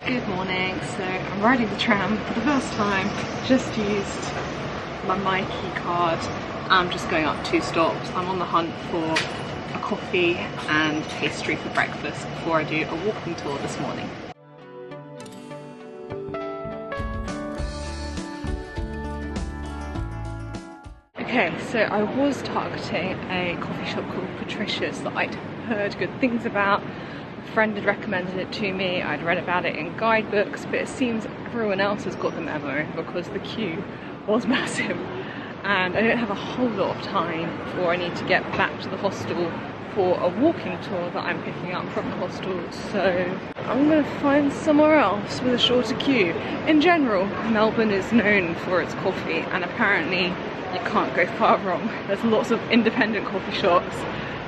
Good morning. So I'm riding the tram for the first time. Just used my key card. I'm just going up 2 stops. I'm on the hunt for a coffee and pastry for breakfast before I do a walking tour this morning. Okay, so I was targeting a coffee shop called Patricia's that I'd heard good things about. A friend had recommended it to me, I'd read about it in guidebooks, but it seems everyone else has got the memo because the queue was massive and I don't have a whole lot of time before I need to get back to the hostel for a walking tour that I'm picking up from the hostel, so I'm going to find somewhere else with a shorter queue. In general, Melbourne is known for its coffee and apparently you can't go far wrong. There's lots of independent coffee shops,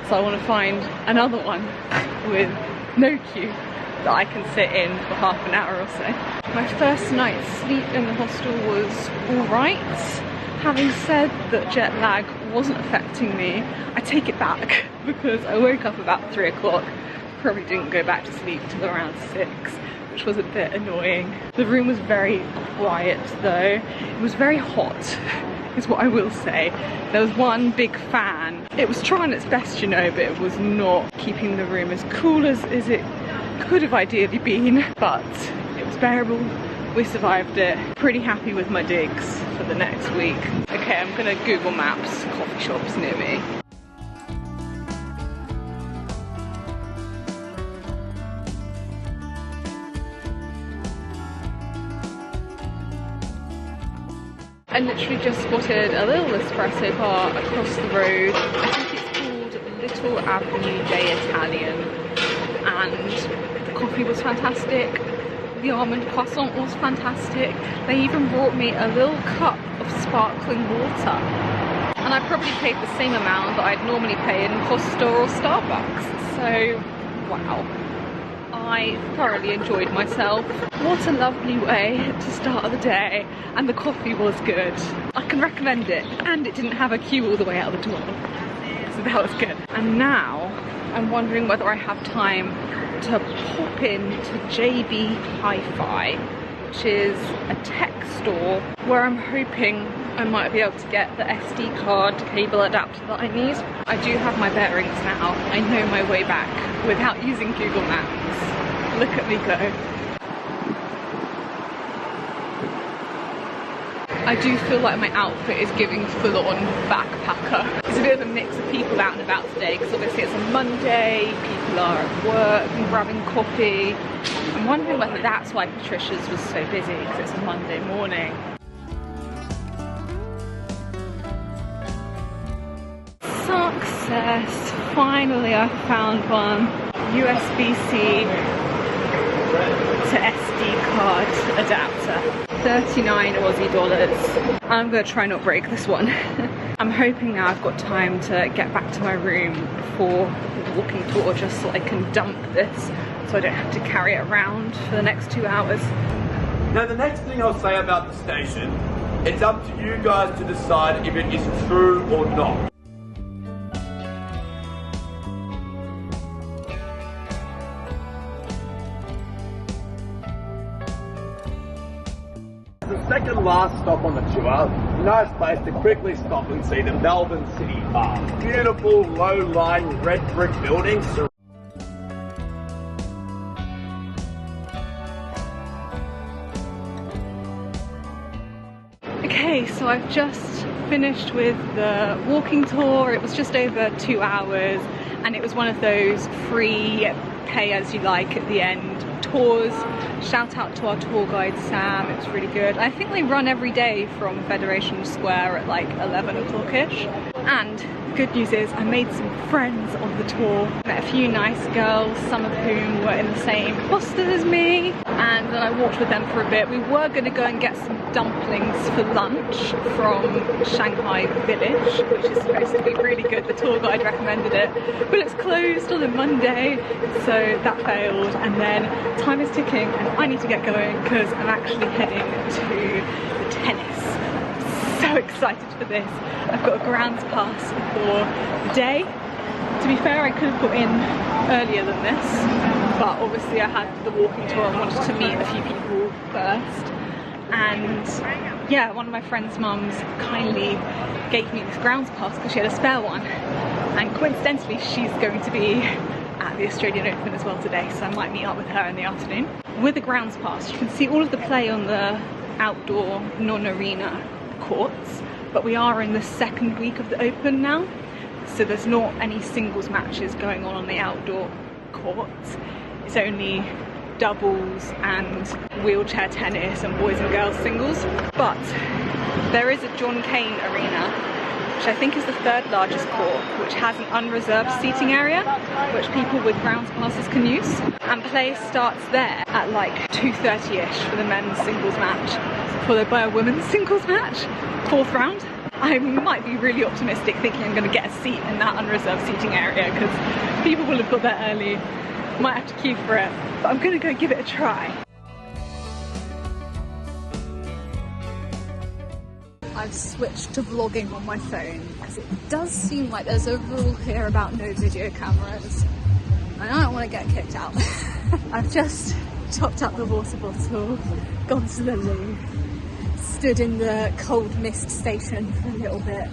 so I want to find another one with no queue that I can sit in for half an hour or so. My first night's sleep in the hostel was alright. Having said that jet lag wasn't affecting me, I take it back because I woke up about 3 o'clock, probably didn't go back to sleep till around 6, which was a bit annoying. The room was very quiet though. It was very hot, is what I will say. There was one big fan. It was trying its best, you know, but it was not keeping the room as cool as it could have ideally been, but it was bearable. We survived it. Pretty happy with my digs for the next week. Okay, I'm gonna Google Maps coffee shops near me. I literally just spotted a little espresso bar across the road. I think it's called Little Avenue Day Italian, and the coffee was fantastic. The almond croissant was fantastic. They even brought me a little cup of sparkling water, and I probably paid the same amount that I'd normally pay in Costa or Starbucks. So, wow. I thoroughly enjoyed myself. What a lovely way to start the day, and the coffee was good. I can recommend it, and it didn't have a queue all the way out the door, so that was good. And now I'm wondering whether I have time to pop into JB Hi-Fi, which is a tech store where I'm hoping I might be able to get the SD card cable adapter that I need. I do have my bearings now. I know my way back without using Google Maps. Look at me go. I do feel like my outfit is giving full-on backpacker. There's a bit of a mix of people out and about today because obviously it's a Monday, people are at work and grabbing coffee. I'm wondering whether that's why Patricia's was so busy, because it's a Monday morning. Success! Finally I found one. USB-C to SD card adapter. 39 Aussie dollars. I'm gonna try not break this one. I'm hoping now I've got time to get back to my room for the walking tour, just so I can dump this so I don't have to carry it around for the next 2 hours. Now the next thing I'll say about the station, it's up to you guys to decide if it is true or not. The second last stop on the tour, nice place to quickly stop and see the Melbourne City Park. Beautiful low-lying red brick buildings. Okay, so I've just finished with the walking tour. It was just over 2 hours and it was one of those free pay as you like at the end tours. Shout out to our tour guide Sam, it's really good. I think they run every day from Federation Square at like 11 o'clock-ish. And good news is I made some friends on the tour. Met a few nice girls, some of whom were in the same hostel as me, and then I walked with them for a bit. We were going to go and get some dumplings for lunch from Shanghai Village, which is supposed to be really good. The tour guide recommended it, but it's closed on a Monday, so that failed. And then time is ticking and I need to get going because I'm actually heading to the tennis. So excited for this. I've got a grounds pass for the day To be fair, I could have got in earlier than this, but obviously I had the walking tour and wanted to meet a few people first. And yeah, one of my friend's mums kindly gave me this grounds pass because she had a spare one, and coincidentally she's going to be at the Australian Open as well today, so I might meet up with her in the afternoon. With the grounds pass you can see all of the play on the outdoor non-arena courts, but we are in the second week of the Open now, so there's not any singles matches going on the outdoor courts. It's only doubles and wheelchair tennis and boys and girls singles. But there is a John Cain arena, which I think is the third largest court, which has an unreserved seating area which people with grounds passes can use, and play starts there at like 2:30ish for the men's singles match, followed by a women's singles match, 4th round. I might be really optimistic thinking I'm going to get a seat in that unreserved seating area because people will have got there early, might have to queue for it, but I'm going to go give it a try. I've switched to vlogging on my phone because it does seem like there's a rule here about no video cameras and I don't want to get kicked out. I've just topped up the water bottle, gone to the loo, stood in the cold mist station for a little bit.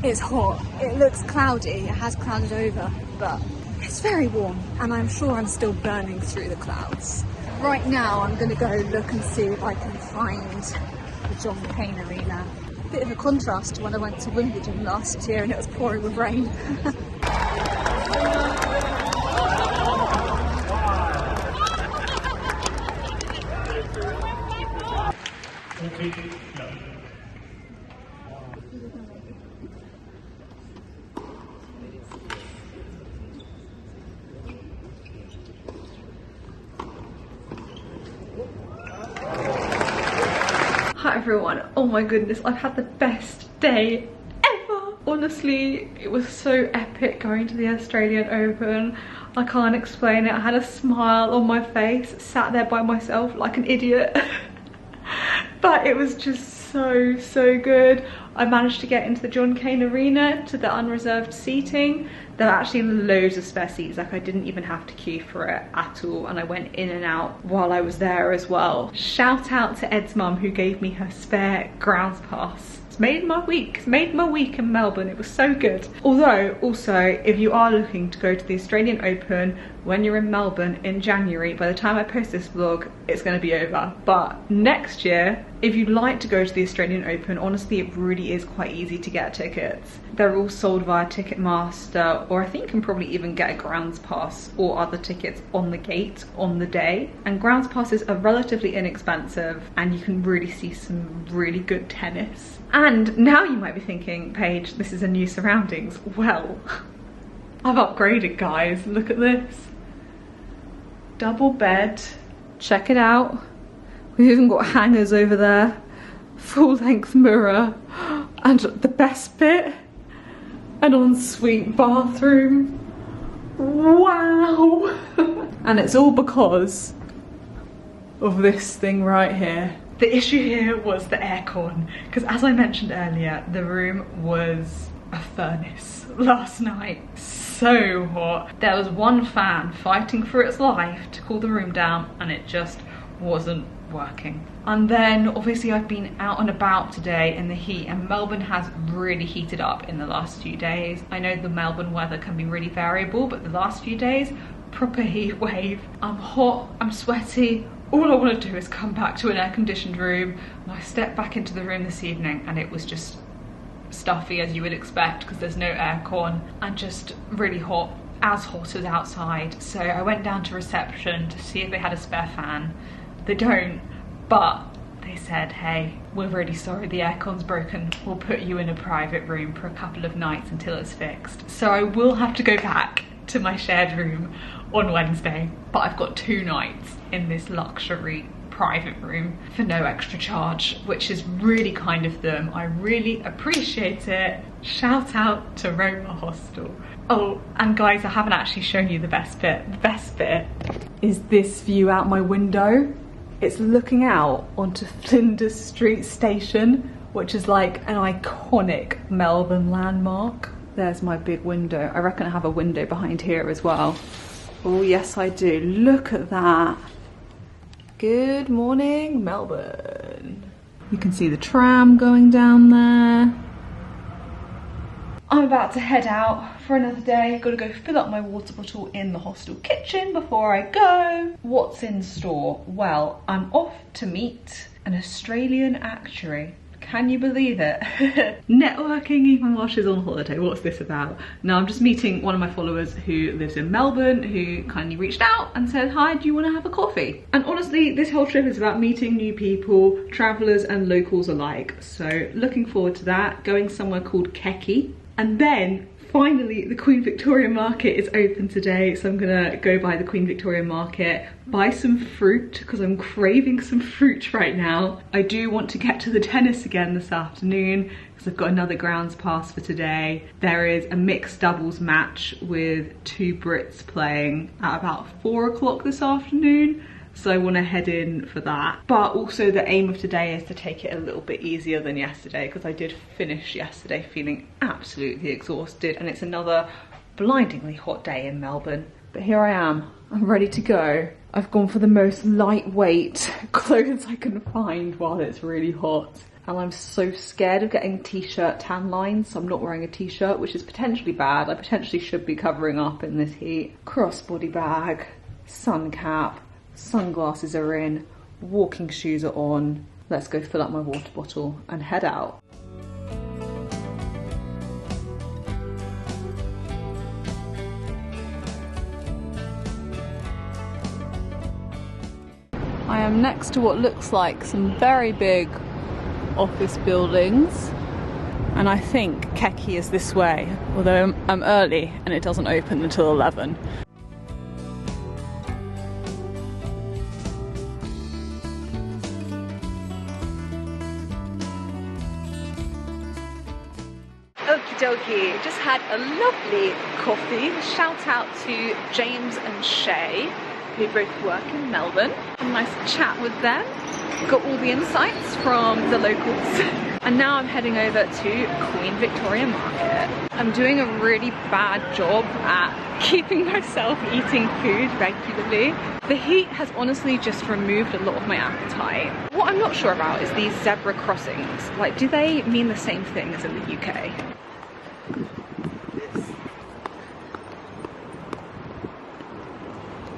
It's hot, it looks cloudy, it has clouded over, but it's very warm and I'm sure I'm still burning through the clouds. Right now I'm going to go look and see if I can find the John Cain arena. Bit of a contrast to when I went to Wimbledon last year and it was pouring with rain. Hi everyone, oh my goodness, I've had the best day ever! Honestly, it was so epic going to the Australian Open. I can't explain it. I had a smile on my face, sat there by myself like an idiot. But it was just so good. I managed to get into the John Cain arena, to the unreserved seating. There are actually loads of spare seats, like I didn't even have to queue for it at all, and I went in and out while I was there as well. Shout out to Ed's mum who gave me her spare grounds pass. It's made my week. It's made my week in Melbourne. It was so good. Although, also, if you are looking to go to the Australian Open when you're in Melbourne in January, by the time I post this vlog, it's going to be over. But next year, if you'd like to go to the Australian Open, honestly, it really is quite easy to get tickets. They're all sold via Ticketmaster, or I think you can probably even get a grounds pass or other tickets on the gate on the day. And grounds passes are relatively inexpensive and you can really see some really good tennis. And now you might be thinking, Paige, this is a new surroundings. Well, I've upgraded, guys. Look at this. Double bed. Check it out. We've even got hangers over there. Full length mirror. And the best bit, an ensuite bathroom. Wow! And it's all because of this thing right here. The issue here was the aircon, because as I mentioned earlier, the room was a furnace last night. So hot. There was one fan fighting for its life to cool the room down and it just wasn't working. And then obviously I've been out and about today in the heat, and Melbourne has really heated up in the last few days. I know the Melbourne weather can be really variable, but the last few days, proper heat wave. I'm hot, I'm sweaty. All I want to do is come back to an air-conditioned room. And I stepped back into the room this evening and it was just stuffy, as you would expect, because there's no aircon, and just really hot, as hot as outside. So I went down to reception to see if they had a spare fan. They don't, but they said, hey, we're really sorry, the aircon's broken. We'll put you in a private room for a couple of nights until it's fixed. So I will have to go back to my shared room on Wednesday, but I've got 2 nights in this luxury private room for no extra charge, which is really kind of them. I really appreciate it. Shout out to Roma Hostel. Oh, and guys, I haven't actually shown you the best bit. The best bit is this view out my window. It's looking out onto Flinders Street Station, which is like an iconic Melbourne landmark. there's my big window. I reckon I have a window behind here as well. Oh yes I do, look at that. Good morning, Melbourne. You can see the tram going down there. I'm about to head out for another day. Gotta go fill up my water bottle in the hostel kitchen before I go. What's in store? Well, I'm off to meet an Australian actuary. Can you believe it? Networking even while she's on holiday. What's this about? No, I'm just meeting one of my followers who lives in Melbourne, who kindly reached out and said, hi, do you want to have a coffee? And honestly, this whole trip is about meeting new people, travellers and locals alike. So looking forward to that. Going somewhere called Kecky. And then finally, the Queen Victoria Market is open today, so I'm gonna go by the Queen Victoria Market, buy some fruit, because I'm craving some fruit right now. I do want to get to the tennis again this afternoon, because I've got another grounds pass for today. There is a mixed doubles match with 2 Brits playing at about 4 o'clock this afternoon. So I want to head in for that. But also the aim of today is to take it a little bit easier than yesterday, because I did finish yesterday feeling absolutely exhausted, and it's another blindingly hot day in Melbourne. But here I am, I'm ready to go. I've gone for the most lightweight clothes I can find while it's really hot. And I'm so scared of getting t-shirt tan lines, so I'm not wearing a t-shirt, which is potentially bad. I potentially should be covering up in this heat. Crossbody bag, sun cap, sunglasses are in, walking shoes are on. Let's go fill up my water bottle and head out. I am next to what looks like some very big office buildings, and I think Kecky is this way, although I'm early and it doesn't open until 11. Okie dokie, just had a lovely coffee. Shout out to James and Shay, who both work in Melbourne. A nice chat with them. Got all the insights from the locals. And now I'm heading over to Queen Victoria Market. I'm doing a really bad job at keeping myself eating food regularly. The heat has honestly just removed a lot of my appetite. What I'm not sure about is these zebra crossings. Like, do they mean the same thing as in the UK?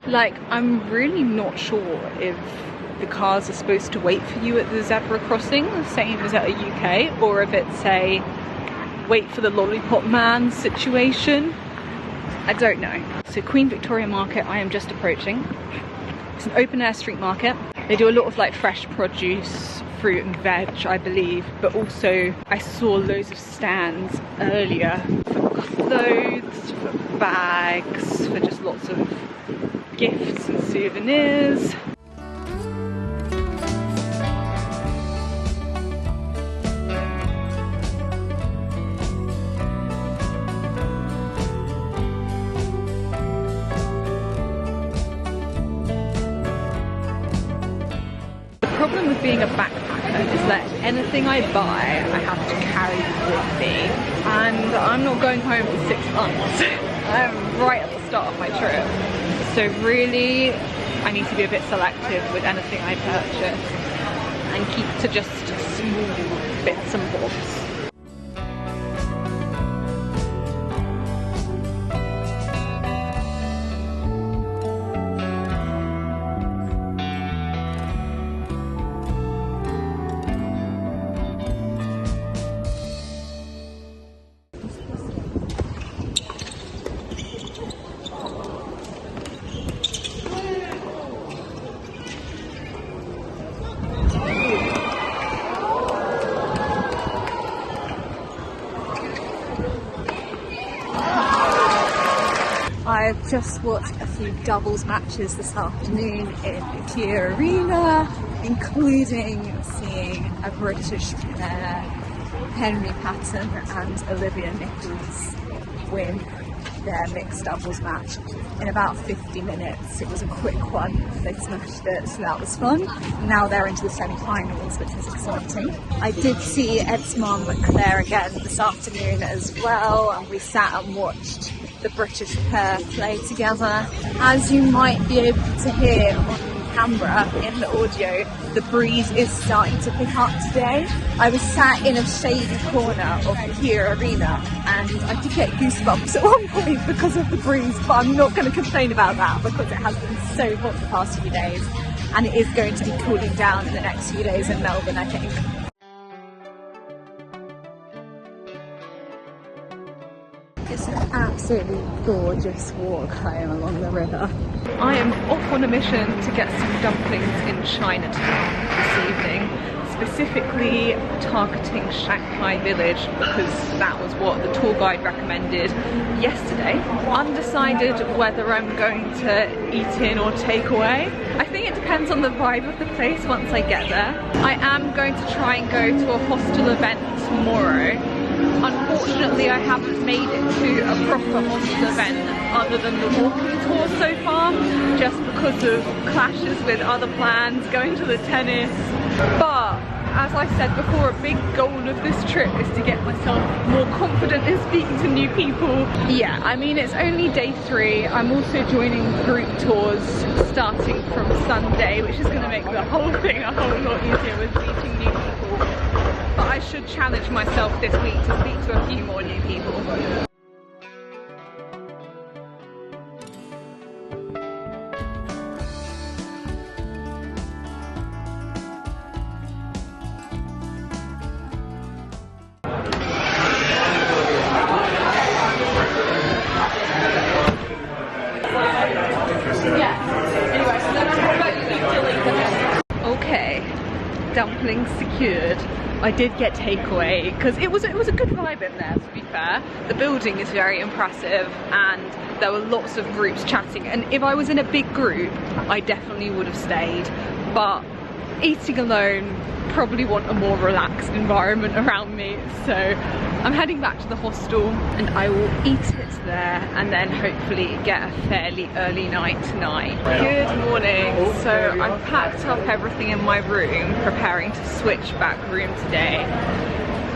Like, I'm really not sure if the cars are supposed to wait for you at the zebra crossing, the same as at a UK, or if it's a wait for the lollipop man situation. I don't know. So Queen Victoria Market I am just approaching. It's an open air street market. They do a lot of like fresh produce, fruit and veg, I believe, but also I saw loads of stands earlier for clothes, for bags, for just lots of gifts and souvenirs. The problem with being a backpacker is that anything I buy I have to carry with me, and I'm not going home for 6 months. I'm right at the start of my trip, so really I need to be a bit selective with anything I purchase and keep to just small bits and bobs. I've just watched a few doubles matches this afternoon in IFoA Arena, including seeing a British pair, Henry Patton and Olivia Nichols, win. their mixed doubles match in about 50 minutes. It was a quick one, they smashed it, so that was fun. Now they're into the semi-finals, which is exciting. I did see Ed's mum Claire again this afternoon as well, and we sat and watched the British pair play together. As you might be able to hear on camera in the audio, the breeze is starting to pick up today. I was sat in a shady corner of the Kia Arena and I did get goosebumps at one point because of the breeze, but I'm not going to complain about that because it has been so hot the past few days, and it is going to be cooling down in the next few days in Melbourne, I think. It's an absolutely gorgeous walk home along the river. I am off on a mission to get some dumplings in Chinatown this evening, specifically targeting Shanghai Village because that was what the tour guide recommended yesterday. Undecided whether I'm going to eat in or take away. I think it depends on the vibe of the place once I get there. I am going to try and go to a hostel event tomorrow. Unfortunately, I haven't made it to a proper hostel event other than the walking tour so far, just because of clashes with other plans, going to the tennis. But as I said before, a big goal of this trip is to get myself more confident in speaking to new people. Yeah, I mean, it's only day 3. I'm also joining group tours starting from Sunday, which is going to make the whole thing a whole lot easier with meeting new people. But I should challenge myself this week to speak to a few more new people. Okay, dumplings secured. I did get takeaway because it was a good vibe in there, to be fair. The building is very impressive and there were lots of groups chatting, and if I was in a big group I definitely would have stayed, but eating alone, probably want a more relaxed environment around me, so I'm heading back to the hostel and I will eat it there and then hopefully get a fairly early night tonight. Good morning. So I've packed up everything in my room, preparing to switch back room today,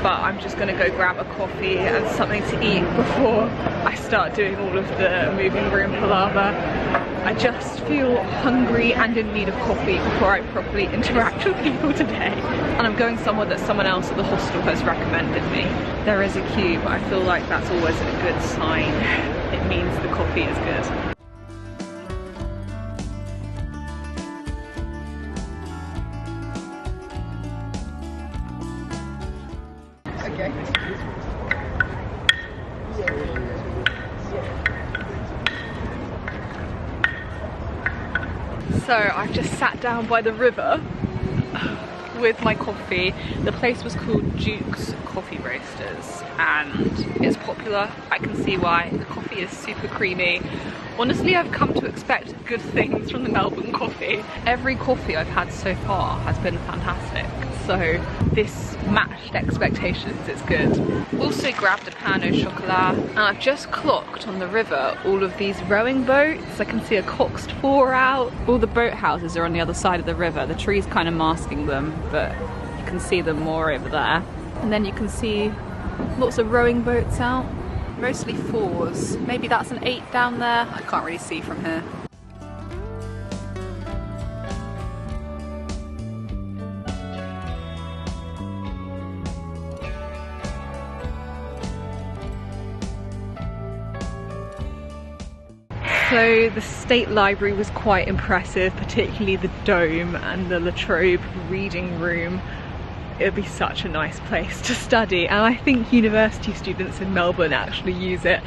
but I'm just going to go grab a coffee and something to eat before I start doing all of the moving room palaver. I just feel hungry and in need of coffee before I properly interact with people today. And I'm going somewhere that someone else at the hostel has recommended me. There is a queue, but I feel like that's always a good sign. It means the coffee is good. So I've just sat down by the river with my coffee. The place was called Duke's Coffee Roasters and it's popular. I can see why. The coffee is super creamy. Honestly, I've come to expect good things from the Melbourne coffee. Every coffee I've had so far has been fantastic, so this matched expectations. It's good. Also grabbed a pan au chocolat, and I've just clocked on the river all of these rowing boats. I can see a Coxed 4 out. All the boat houses are on the other side of the river. The tree's kind of masking them, but you can see them more over there. And then you can see lots of rowing boats out. Mostly 4s. Maybe that's an 8 down there. I can't really see from here. So the State Library was quite impressive, particularly the dome and the La Trobe reading room. It would be such a nice place to study, and I think university students in Melbourne actually use it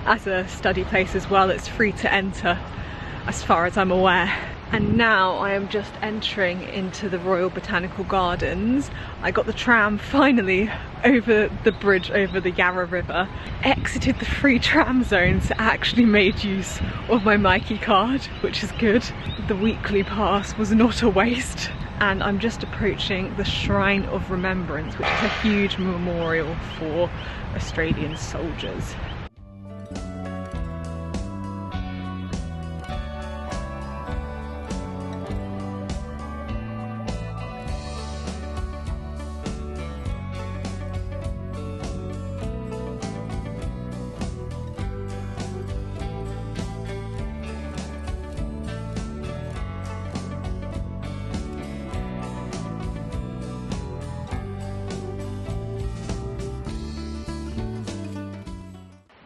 as a study place as well. It's free to enter as far as I'm aware. And now I am just entering into the Royal Botanical Gardens. I got the tram finally over the bridge over the Yarra River, exited the free tram zone, so actually made use of my Myki card, which is good. The weekly pass was not a waste. And I'm just approaching the Shrine of Remembrance, which is a huge memorial for Australian soldiers.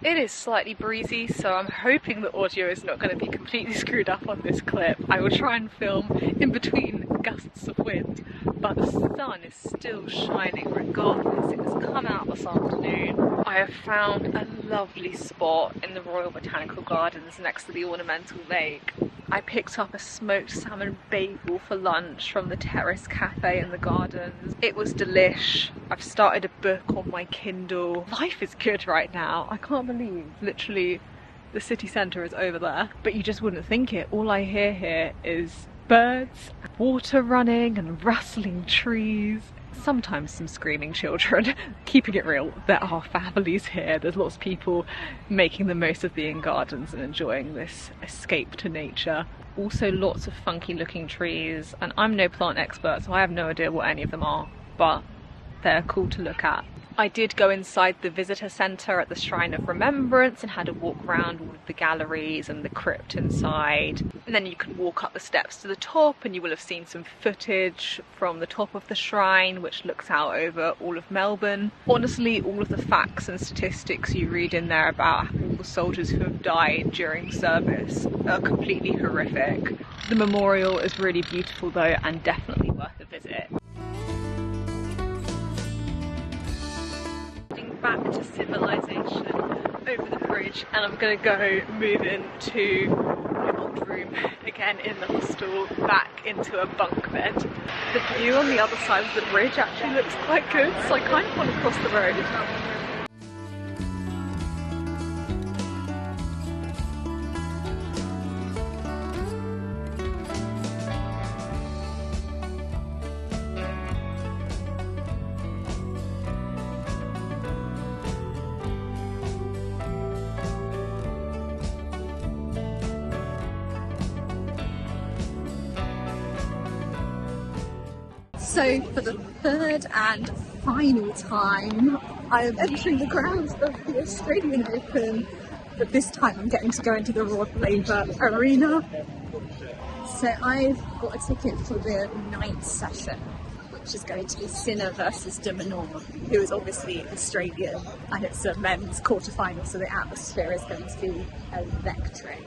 It is slightly breezy, so I'm hoping the audio is not going to be completely screwed up on this clip. I will try and film in between gusts of wind, but the sun is still shining regardless. It has come out this afternoon. I have found a lovely spot in the Royal Botanical Gardens next to the ornamental lake. I picked up a smoked salmon bagel for lunch from the Terrace Cafe in the gardens. It was delish. I've started a book on my Kindle. Life is good right now. I can't believe literally the city centre is over there, but you just wouldn't think it. All I hear here is birds, water running and rustling trees. Sometimes some screaming children. Keeping it real, there are families here. There's lots of people making the most of being in gardens and enjoying this escape to nature. Also lots of funky looking trees, and I'm no plant expert, so I have no idea what any of them are, but they're cool to look at. I did go inside the visitor centre at the Shrine of Remembrance and had a walk around all of the galleries and the crypt inside. And then you can walk up the steps to the top and you will have seen some footage from the top of the shrine, which looks out over all of Melbourne. Honestly, all of the facts and statistics you read in there about all the soldiers who have died during service are completely horrific. The memorial is really beautiful though, and definitely worth a visit. Back to civilization over the bridge, and I'm gonna go move into my old room again in the hostel, back into a bunk bed. The view on the other side of the bridge actually looks quite good, so I kind of want to cross the road. So for the third and final time, I am entering the grounds of the Australian Open, but this time I'm getting to go into the Rod Laver Arena. So I've got a ticket for the 9th session, which is going to be Sinner versus de Minaur, who is obviously Australian, and it's a men's quarterfinal, so the atmosphere is going to be electric.